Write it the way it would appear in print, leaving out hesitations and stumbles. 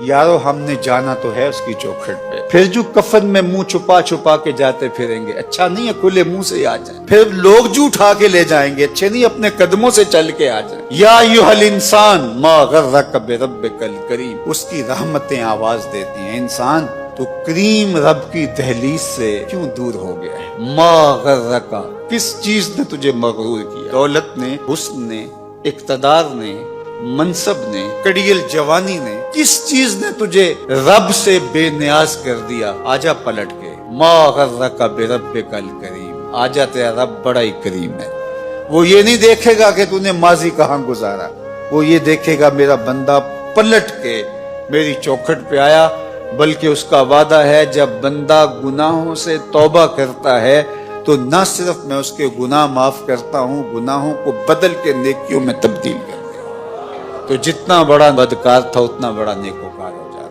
یارو ہم نے جانا تو ہے اس کی چوکھٹ پہ، پھر جو کفن میں منہ چھپا چھپا کے جاتے پھریں گے، اچھا نہیں ہے کھلے منہ سے آ جائیں، پھر لوگ جو اٹھا کے لے جائیں گے، اچھے نہیں اپنے قدموں سے چل کے آ جائیں۔ یا ایھا الانسان ما غرک بربک الکریم، اس کی رحمتیں آواز دیتی ہیں، انسان تو کریم رب کی دہلیز سے کیوں دور ہو گیا ہے؟ ما غرک، کس چیز نے تجھے مغرور کیا؟ دولت نے، حسن نے، اقتدار نے، منصب نے، کڑیل جوانی نے، کس چیز نے تجھے رب سے بے نیاز کر دیا؟ آجا پلٹ کے، ما غرک بربک الکریم، آجا تیرا رب بڑا ہی کریم ہے۔ وہ یہ نہیں دیکھے گا کہ تو نے ماضی کہاں گزارا، وہ یہ دیکھے گا میرا بندہ پلٹ کے میری چوکھٹ پہ آیا، بلکہ اس کا وعدہ ہے جب بندہ گناہوں سے توبہ کرتا ہے تو نہ صرف میں اس کے گناہ معاف کرتا ہوں، گناہوں کو بدل کے نیکیوں میں تبدیل کرتا ہوں۔ تو جتنا بڑا بدکار تھا اتنا بڑا نیکوکار ہو جائے۔